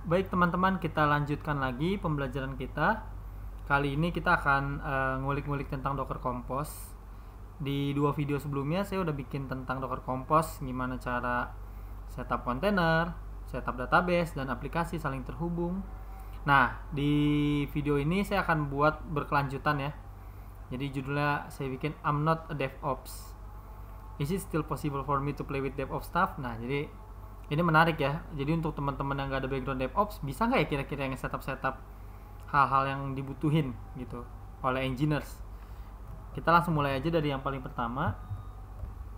Baik teman-teman, kita lanjutkan lagi pembelajaran kita. Kali ini kita akan ngulik-ngulik tentang Docker Compose. Di 2 video sebelumnya saya udah bikin tentang Docker Compose, gimana cara setup kontainer, setup database, dan aplikasi saling terhubung. Nah, di video ini saya akan buat berkelanjutan ya. Jadi judulnya saya bikin I'm not a DevOps. Is it still possible for me to play with DevOps stuff? Nah, jadi ini menarik ya. Jadi untuk teman-teman yang gak ada background DevOps, bisa nggak ya kira-kira yang setup hal-hal yang dibutuhin gitu oleh engineers? Kita langsung mulai aja dari yang paling pertama.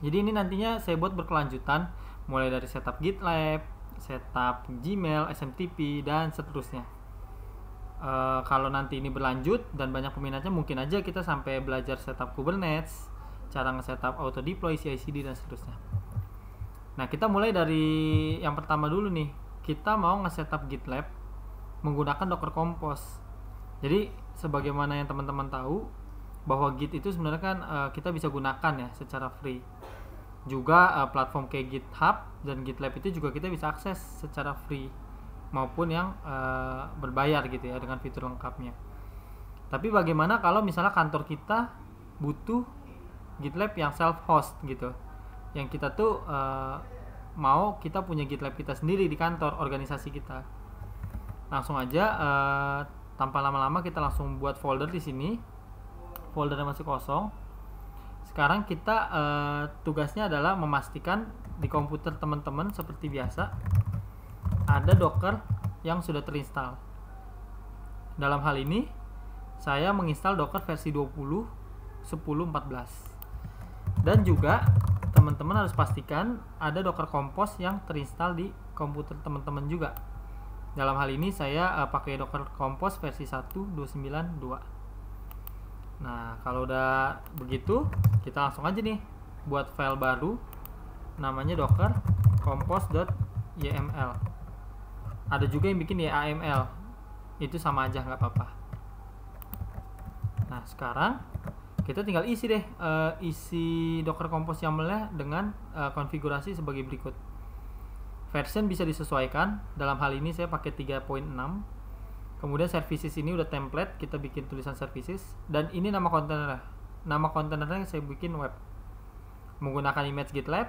Jadi ini nantinya saya buat berkelanjutan, mulai dari setup GitLab, setup Gmail, SMTP, dan seterusnya. Kalau nanti ini berlanjut dan banyak peminatnya, mungkin aja kita sampai belajar setup Kubernetes, cara nge-setup auto deploy, CI/CD, dan seterusnya. Nah, kita mulai dari yang pertama dulu nih. Kita mau nge-setup GitLab menggunakan Docker Compose. Jadi, sebagaimana yang teman-teman tahu, bahwa Git itu sebenarnya kan kita bisa gunakan ya secara free. Juga platform kayak GitHub dan GitLab itu juga kita bisa akses secara free maupun yang berbayar gitu ya dengan fitur lengkapnya. Tapi bagaimana kalau misalnya kantor kita butuh GitLab yang self-host gitu, yang kita tuh mau kita punya GitLab kita sendiri di kantor organisasi kita. Langsung aja tanpa lama-lama kita langsung buat folder di sini. Foldernya masih kosong. Sekarang kita tugasnya adalah memastikan di komputer teman-teman seperti biasa ada Docker yang sudah terinstall. Dalam hal ini saya menginstal Docker versi 20.10.14. Dan juga teman-teman harus pastikan ada Docker Compose yang terinstall di komputer teman-teman juga. Dalam hal ini saya pakai Docker Compose versi 1.29.2. Nah, kalau udah begitu, kita langsung aja nih buat file baru namanya docker compose.yml. Ada juga yang bikin YAML, itu sama aja, nggak apa-apa. Nah, sekarang kita tinggal isi deh isi Docker Compose YAML-nya dengan konfigurasi sebagai berikut. Version bisa disesuaikan. Dalam hal ini saya pakai 3.6. Kemudian services ini udah template, kita bikin tulisan services, dan ini nama kontainernya. Nama kontainernya saya bikin web menggunakan image GitLab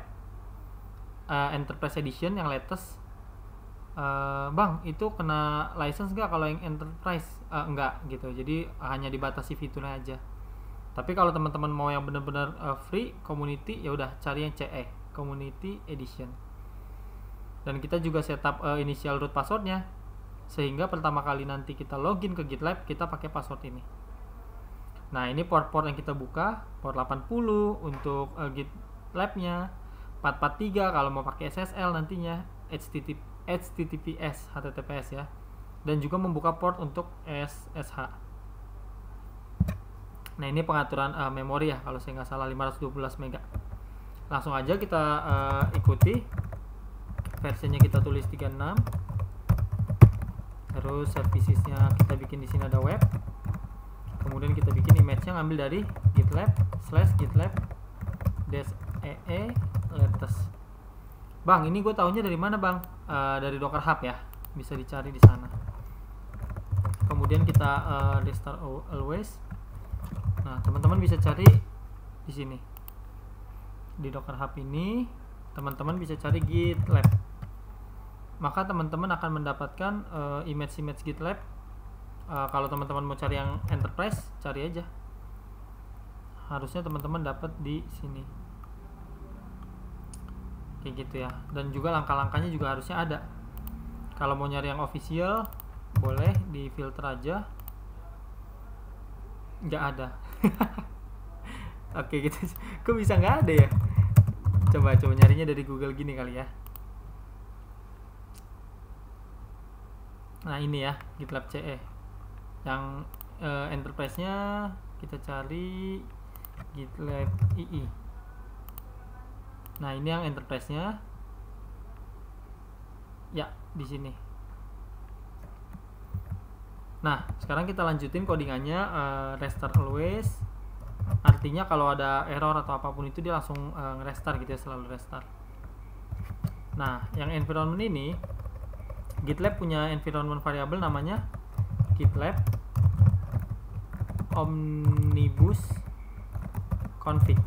Enterprise Edition yang latest. Bang, itu kena license nggak kalau yang Enterprise? Enggak gitu, jadi hanya dibatasi fiturnya aja. Tapi kalau teman-teman mau yang benar-benar free community, ya udah cari yang CE Community Edition. Dan kita juga setup initial root passwordnya, sehingga pertama kali nanti kita login ke GitLab kita pakai password ini. Nah, ini port-port yang kita buka, port 80 untuk GitLab-nya, 443 kalau mau pakai SSL nantinya, HTTPS ya, dan juga membuka port untuk SSH. Nah, ini pengaturan memori ya, kalau saya nggak salah 512 MB. Langsung aja kita ikuti. Versinya kita tulis 36. Terus servicesnya kita bikin di sini ada web. Kemudian kita bikin image-nya ngambil dari GitLab/GitLab-ee latest. Bang, ini gue taunya dari mana bang? Dari Docker Hub ya, bisa dicari di sana. Kemudian kita restart always. Nah, teman-teman bisa cari di sini di Docker Hub ini, teman-teman bisa cari GitLab. Maka teman-teman akan mendapatkan image GitLab. Kalau teman-teman mau cari yang enterprise, cari aja. Harusnya teman-teman dapat di sini. Kayak gitu ya. Dan juga langkah-langkahnya juga harusnya ada. Kalau mau nyari yang official, boleh di filter aja. Nggak ada. Oke gitu. Kok bisa nggak ada ya? Coba nyarinya dari Google gini kali ya. Nah, ini ya GitLab CE yang enterprise-nya kita cari GitLab II. Nah, ini yang enterprise-nya ya di sini. Nah, sekarang kita lanjutin codingannya. Restart always artinya kalau ada error atau apapun itu dia langsung nge-restart gitu ya, selalu restart. Nah, yang environment ini GitLab punya environment variable namanya GitLab omnibus config.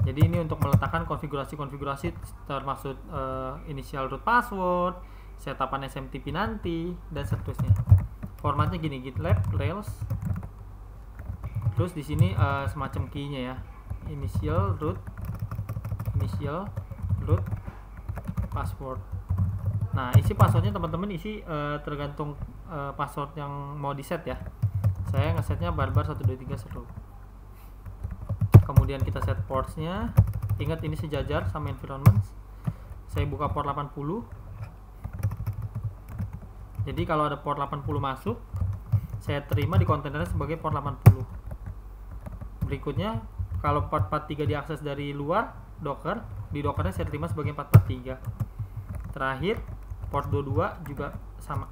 Jadi ini untuk meletakkan konfigurasi-konfigurasi termasuk initial root password, setapan SMTP nanti, dan seterusnya. Formatnya gini, GitLab Rails. Terus di sini semacam key-nya ya, initial root password. Nah, isi passwordnya teman-teman tergantung password yang mau di set ya. Saya ngesetnya barbar 123 seru. Kemudian kita set ports-nya. Ingat ini sejajar sama environment. Saya buka port 80. Jadi kalau ada port 80 masuk, saya terima di kontainernya sebagai port 80. Berikutnya, kalau port 43 diakses dari luar Docker, di Dockernya saya terima sebagai 443. Terakhir, port 22 juga sama.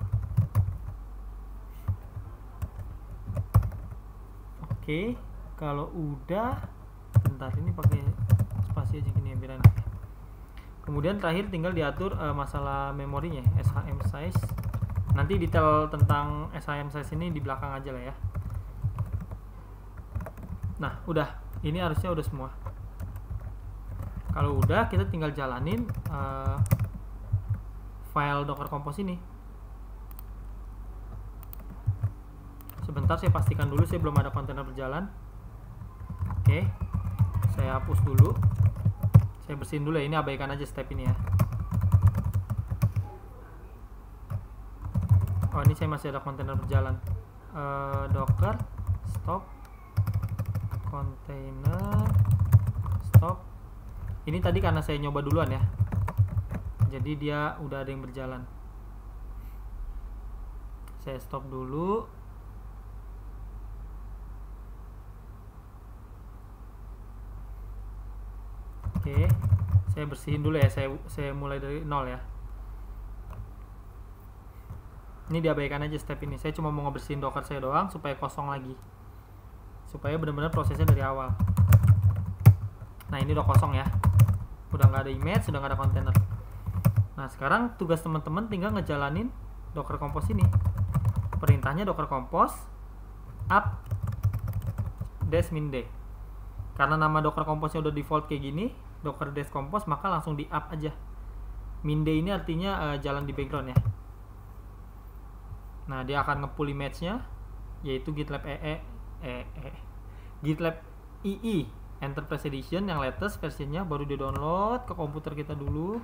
Oke, kalau udah, bentar ini pakai spasi aja gini ya biar enak. Kemudian terakhir tinggal diatur masalah memorinya, SHM size. Nanti detail tentang SHM size ini di belakang aja lah ya. Nah, udah. Ini harusnya udah semua. Kalau udah, kita tinggal jalanin file Docker Compose ini. Sebentar saya pastikan dulu saya belum ada kontainer berjalan. Oke, saya hapus dulu. Saya bersihin dulu ya, ini abaikan aja step ini ya. Oh, ini saya masih ada kontainer berjalan. Docker stop container stop. Ini tadi karena saya nyoba duluan ya, jadi dia udah ada yang berjalan. Saya stop dulu. Oke, saya bersihin dulu ya. Saya mulai dari nol ya. Ini diabaikan aja step ini. Saya cuma mau ngebersihin Docker saya doang supaya kosong lagi, supaya benar-benar prosesnya dari awal. Nah, ini udah kosong ya, udah nggak ada image, sudah nggak ada kontainer. Nah, sekarang tugas teman-teman tinggal ngejalanin Docker Compose ini. Perintahnya Docker Compose up -min-d. Karena nama Docker Compose-nya udah default kayak gini, Docker -compose, maka langsung di up aja. Min-d ini artinya jalan di background ya. Nah, dia akan nge-pull image-nya, yaitu GitLab GitLab EE Enterprise Edition yang latest versinya, baru di download ke komputer kita dulu.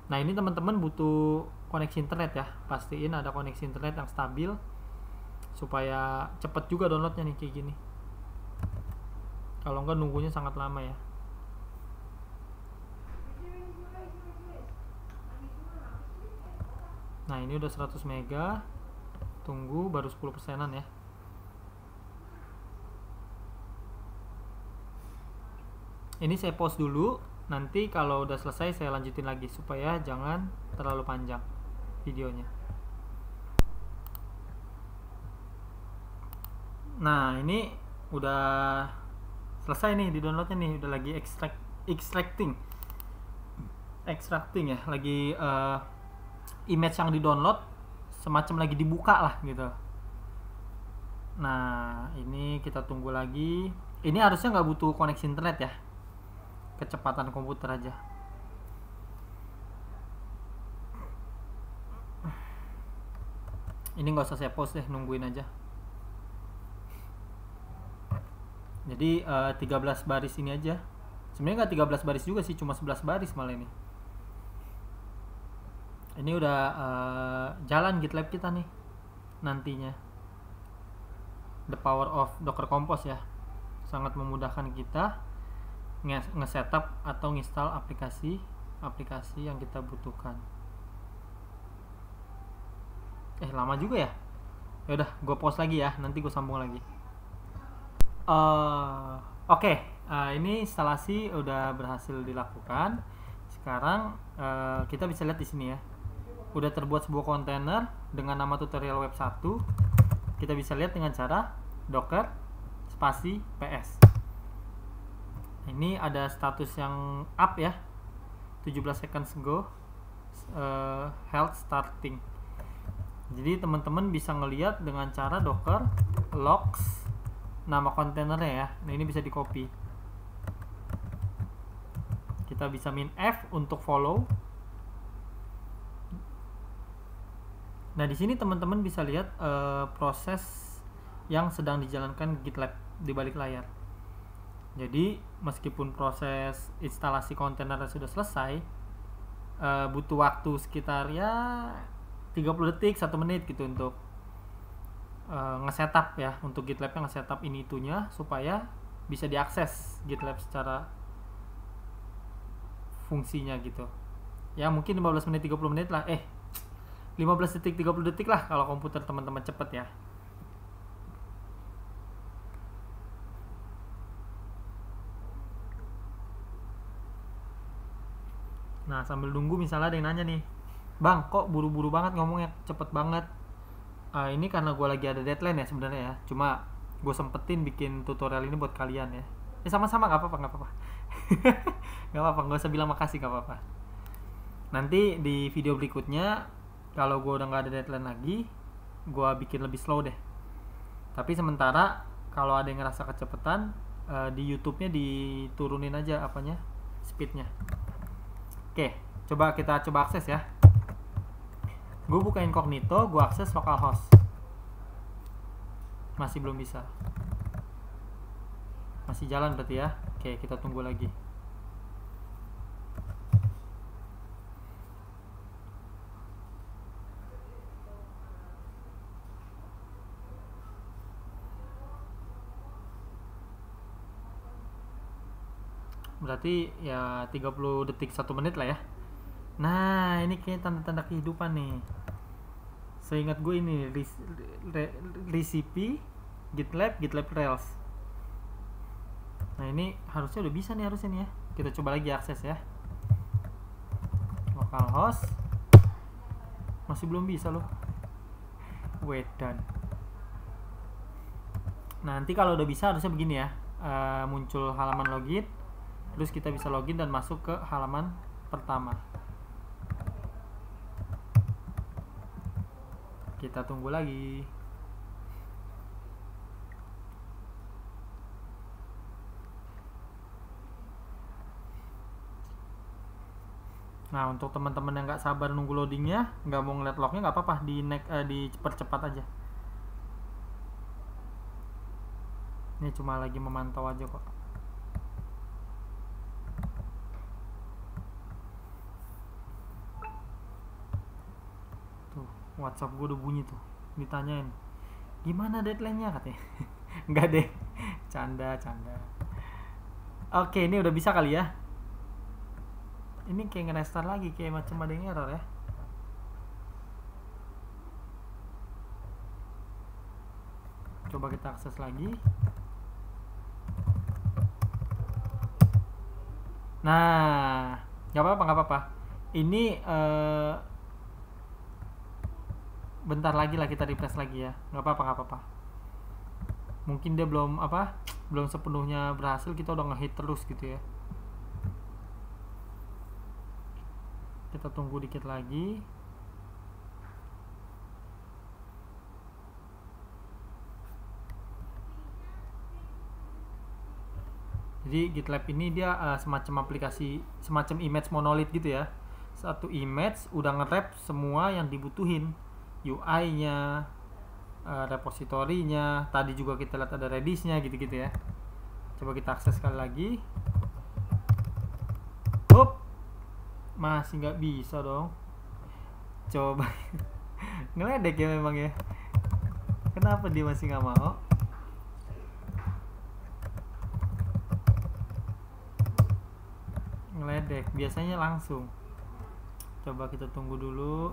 Nah, ini teman-teman butuh koneksi internet ya, pastiin ada koneksi internet yang stabil supaya cepet juga downloadnya nih kayak gini. Kalau enggak nunggunya sangat lama ya. Nah, ini udah 100 mega. Tunggu baru 10%-an ya. Ini saya pause dulu, nanti kalau udah selesai saya lanjutin lagi supaya jangan terlalu panjang videonya. Nah, ini udah selesai nih di downloadnya nih, udah lagi extracting ya, lagi image yang di download semacam lagi dibuka lah gitu. Nah, ini kita tunggu lagi. Ini harusnya nggak butuh koneksi internet ya, kecepatan komputer aja. Ini nggak usah saya pause deh, nungguin aja. Jadi 13 baris ini aja. Sebenarnya nggak 13 baris juga sih, cuma 11 baris malah ini. Ini udah jalan GitLab kita nih nantinya. The power of Docker Compose ya, sangat memudahkan kita nge-setup atau nginstal aplikasi yang kita butuhkan. Lama juga ya. Ya udah, gue pause lagi ya, nanti gue sambung lagi. Oke, ini instalasi udah berhasil dilakukan. Sekarang kita bisa lihat di sini ya, udah terbuat sebuah kontainer dengan nama tutorial web 1. Kita bisa lihat dengan cara docker spasi ps. Ini ada status yang up ya, 17 seconds ago. health starting. Jadi teman-teman bisa ngelihat dengan cara docker logs nama kontainernya ya. Nah, ini bisa di copy. Kita bisa min F untuk follow. Nah, di sini teman-teman bisa lihat proses yang sedang dijalankan GitLab di balik layar. Jadi, meskipun proses instalasi kontainer sudah selesai, butuh waktu sekitar ya 30 detik, 1 menit gitu untuk nge-setup ya, untuk GitLab-nya nge-setup ini itunya supaya bisa diakses GitLab secara fungsinya gitu. Ya, mungkin 15 menit 30 menit lah. 15 detik 30 detik lah kalau komputer teman-teman cepet ya. Nah, sambil nunggu misalnya ada yang nanya nih, Bang, kok buru-buru banget ngomongnya, cepet banget. Ini karena gue lagi ada deadline ya sebenarnya ya. Cuma gue sempetin bikin tutorial ini buat kalian ya. Sama-sama, nggak apa-apa. Nggak apa-apa, nggak usah bilang makasih, nggak apa-apa. Nanti di video berikutnya, kalau gue udah nggak ada deadline lagi, gue bikin lebih slow deh. Tapi sementara kalau ada yang ngerasa kecepatan, di YouTube-nya diturunin aja speednya. Oke, kita coba akses ya. Gue buka incognito, gue akses localhost. Masih belum bisa. Masih jalan berarti ya. Oke, kita tunggu lagi. Berarti ya 30 detik 1 menit lah ya. Nah, ini kayak tanda-tanda kehidupan nih. Seingat gue ini recipe GitLab Rails. Nah, ini harusnya udah bisa nih ya. Kita coba lagi akses ya. Localhost. Masih belum bisa loh. Wait done. Nanti kalau udah bisa harusnya begini ya. Muncul halaman login. Terus kita bisa login dan masuk ke halaman pertama. Kita tunggu lagi. Nah, untuk teman-teman yang nggak sabar nunggu loadingnya, nggak mau ngeliat lognya, nggak apa-apa, dipercepat aja. Ini cuma lagi memantau aja kok. WhatsApp gue udah bunyi tuh, ditanyain gimana deadline-nya katanya. Enggak deh, canda. Oke, ini udah bisa kali ya. Ini kayak nge-restart lagi, kayak macam ada yang error ya. Coba kita akses lagi. Nah, nggak apa-apa. Ini bentar lagi lah kita refresh lagi ya, nggak apa-apa. Mungkin dia belum sepenuhnya berhasil, kita udah ngehit terus gitu ya. Kita tunggu dikit lagi. Jadi GitLab ini dia semacam aplikasi, semacam image monolith gitu ya. Satu image udah nge-wrap semua yang dibutuhin. UI-nya, repositorinya, tadi juga kita lihat ada Redis-nya gitu-gitu ya. Coba kita akses sekali lagi. Hop, masih nggak bisa dong. Coba ngeledek ya memang ya. Kenapa dia masih nggak mau? Ngeledek, biasanya langsung. Coba kita tunggu dulu.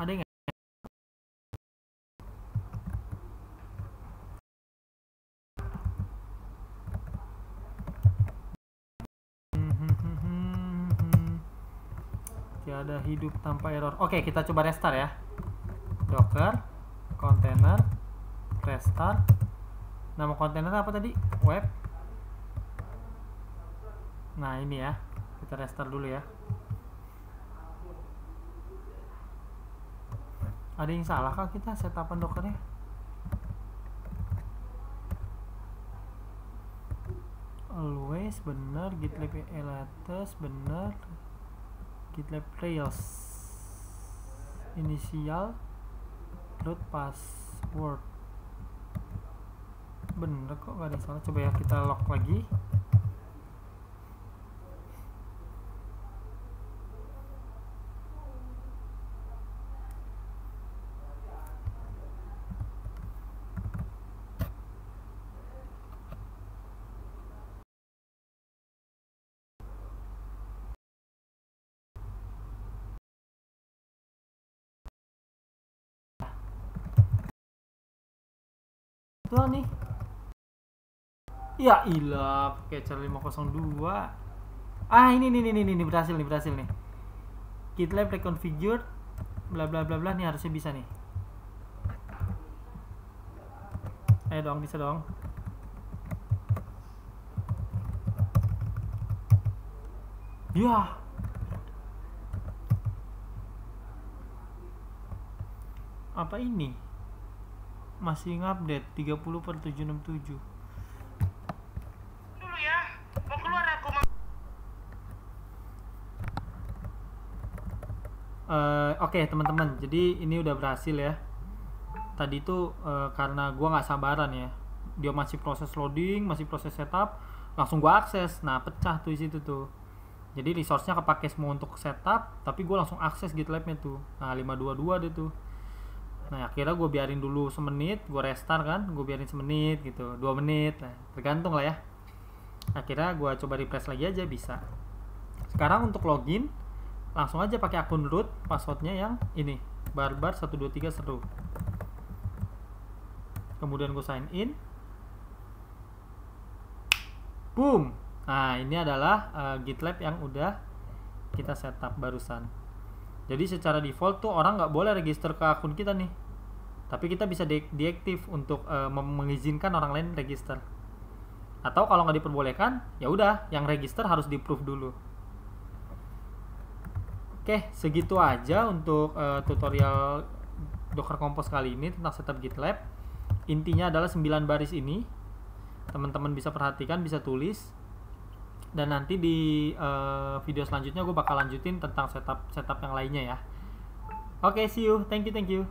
Ada nggak? Tiada hidup tanpa error. Oke, kita coba restart ya. Docker container restart. Nama kontainer apa tadi? web. Nah ini ya, kita restart dulu ya. Ada yang salah kah kita setapan Dockernya? Always bener, GitLab latest bener, GitLab Rails inisial root password bener kok, gak ada yang salah. Coba ya kita log lagi. Tuh nih. Ya ilah, Catcher 502. Ini berhasil nih. GitLab reconfigured bla bla bla bla, nih harusnya bisa nih. Ayo dong, bisa dong. Ya. Apa ini? Masih ngupdate 30/767. Dulu ya, mau keluar aku Oke teman-teman, jadi ini udah berhasil ya. Tadi itu karena gua nggak sabaran ya, dia masih proses loading, masih proses setup, langsung gua akses. Nah pecah tuh di situ tuh. Jadi resource-nya kepake semua untuk setup, tapi gua langsung akses GitLab-nya tuh. Nah 522 deh tuh. Nah akhirnya gue biarin dulu semenit, gue restart kan, gue biarin semenit gitu, 2 menit, nah, tergantung lah ya. Akhirnya gue coba refresh lagi aja bisa. Sekarang untuk login, langsung aja pakai akun root, passwordnya yang ini, barbar123 seru. Kemudian gue sign in, boom. Nah ini adalah GitLab yang udah kita setup barusan. Jadi secara default tuh orang nggak boleh register ke akun kita nih, tapi kita bisa deaktif untuk mengizinkan orang lain register. Atau kalau nggak diperbolehkan, ya udah yang register harus di approve dulu. Oke, segitu aja untuk tutorial Docker Compose kali ini tentang setup GitLab. Intinya adalah 9 baris ini. Teman-teman bisa perhatikan, bisa tulis. Dan nanti di video selanjutnya gue bakal lanjutin tentang setup yang lainnya ya. Oke, see you. Thank you.